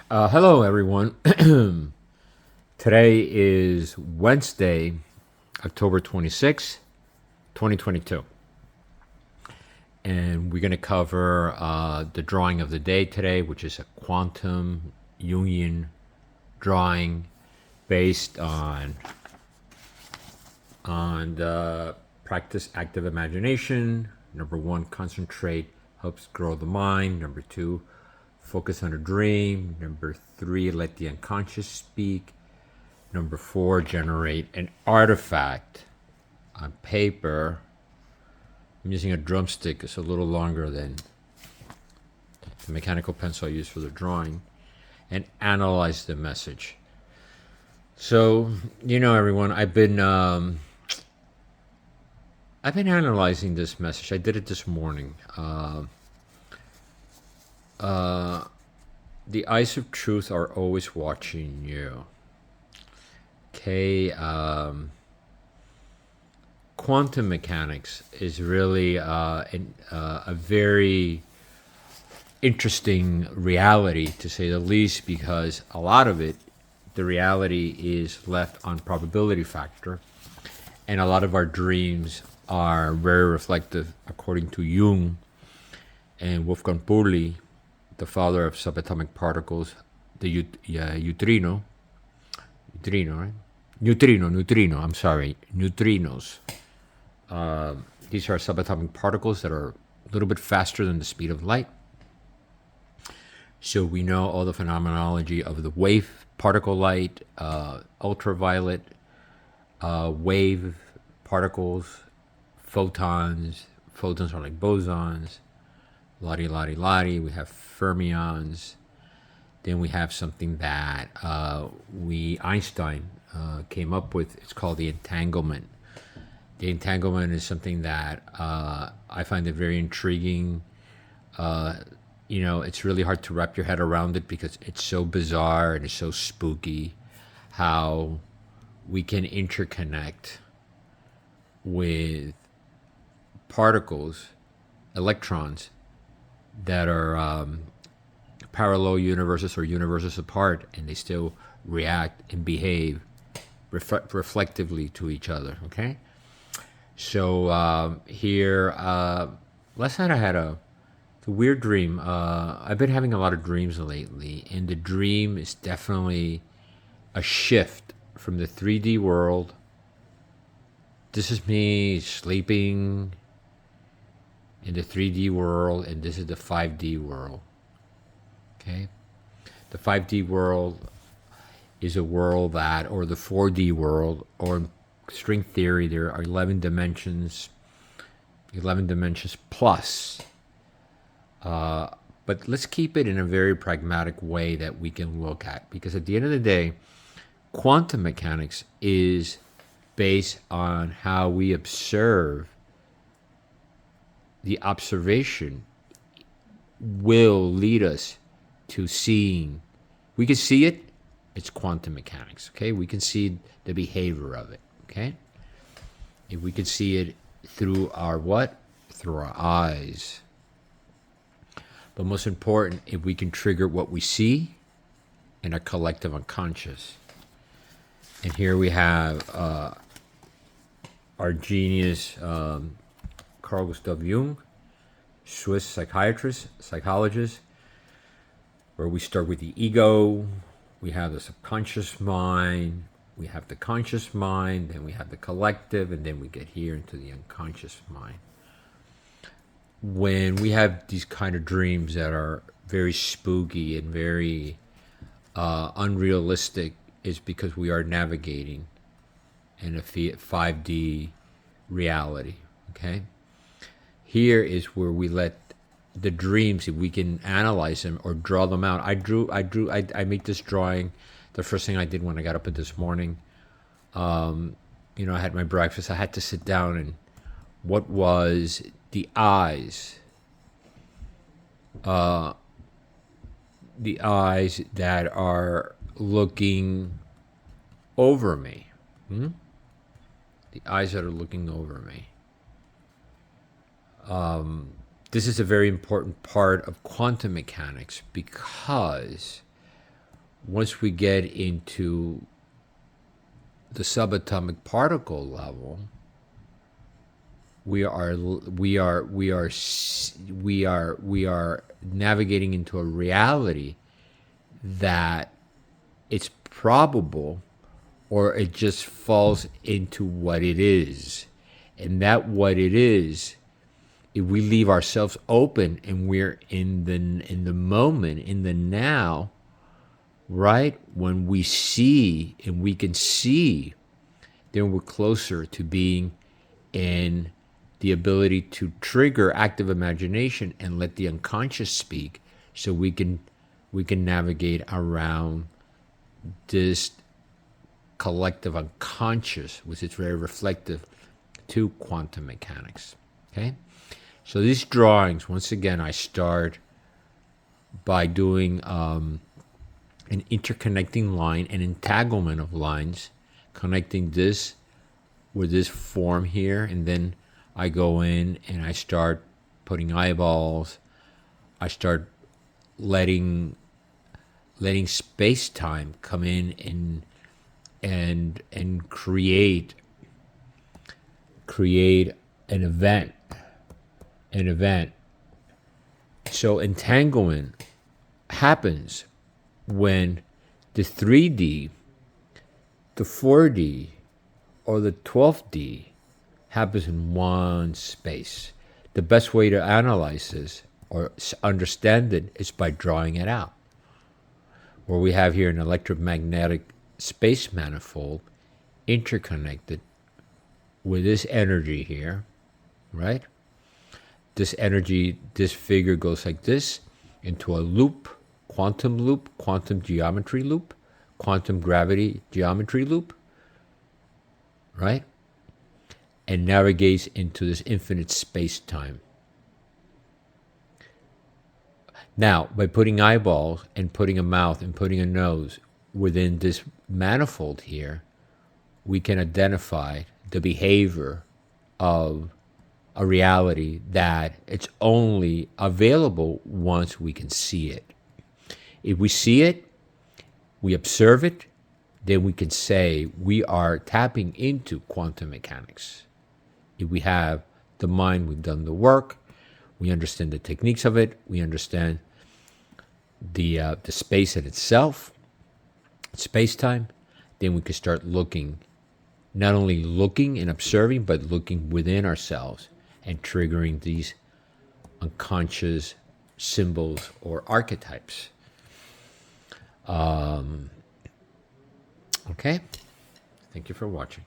Hello, everyone. Today is Wednesday, October 26th, 2022. And we're going to cover the drawing of the day today, which is a quantum Jungian drawing based on the practice active imagination. Number one, concentrate helps grow the mind. Number two, focus on a dream. Number three, let the unconscious speak. Number four, generate an artifact on paper. I'm using a drumstick. It's a little longer than the mechanical pencil I use for the drawing. And analyze the message. So, everyone, I've been analyzing this message. I did it this morning. The eyes of truth are always watching you. Okay. Quantum mechanics is really a very interesting reality, to say the least, because a lot of it, the reality is left on probability factor, and a lot of our dreams are very reflective, according to Jung and Wolfgang Pauli, the father of subatomic particles, the neutrino, right? Neutrino. I'm sorry, neutrinos. These are subatomic particles that are a little bit faster than the speed of light. So we know all the phenomenology of the wave particle light, ultraviolet, wave particles, photons. Photons are like bosons. Lottie. We have fermions. Then we have something that Einstein came up with. It's called the entanglement. The entanglement is something that I find it very intriguing. It's really hard to wrap your head around it because it's so bizarre and it's so spooky how we can interconnect with particles, electrons, that are parallel universes or universes apart, and they still react and behave reflectively to each other, okay? So here, last night I had a weird dream. I've been having a lot of dreams lately, and the dream is definitely a shift from the 3D world. This is me sleeping in the 3D world, and this is the 5D world. Okay? The 5D world is a world that, or the 4D world, or in string theory, there are 11 dimensions plus. But let's keep it in a very pragmatic way that we can look at, because at the end of the day, quantum mechanics is based on how we observe. The observation will lead us to seeing. We can see it. It's quantum mechanics. Okay, we can see the behavior of it. Okay, if we can see it through our what? Through our eyes. But most important, if we can trigger what we see in our collective unconscious. And here we have our genius, Carl Gustav Jung, Swiss psychologist, where we start with the ego, we have the subconscious mind, we have the conscious mind, then we have the collective, and then we get here into the unconscious mind. When we have these kind of dreams that are very spooky and very unrealistic, is because we are navigating in a 5D reality, okay? Here is where we let the dreams, if we can analyze them or draw them out. I made this drawing. The first thing I did when I got up this morning, I had my breakfast. I had to sit down and what was the eyes that are looking over me. The eyes that are looking over me. This is a very important part of quantum mechanics because once we get into the subatomic particle level, we are navigating into a reality that it's probable, or it just falls into what it is. And that what it is, if we leave ourselves open and we're in the moment, in the now, right? When we see and we can see, then we're closer to being in the ability to trigger active imagination and let the unconscious speak, so we can navigate around this collective unconscious, which is very reflective to quantum mechanics. Okay, so these drawings, once again, I start by doing an interconnecting line, an entanglement of lines, connecting this with this form here, and then I go in and I start putting eyeballs. I start letting space-time come in and create an event. So entanglement happens when the 3D, the 4D, or the 12D happens in one space. The best way to analyze this or understand it is by drawing it out. Where we have here an electromagnetic space manifold interconnected with this energy here, right? This energy, this figure goes like this into a loop, quantum geometry loop, quantum gravity geometry loop, right? And navigates into this infinite space-time. Now, by putting eyeballs and putting a mouth and putting a nose within this manifold here, we can identify the behavior of a reality that it's only available once we can see it. If we see it, we observe it, then we can say we are tapping into quantum mechanics. If we have the mind, we've done the work, we understand the techniques of it, we understand the space in itself, space-time, then we can start looking, not only looking and observing, but looking within ourselves and triggering these unconscious symbols or archetypes. Okay, thank you for watching.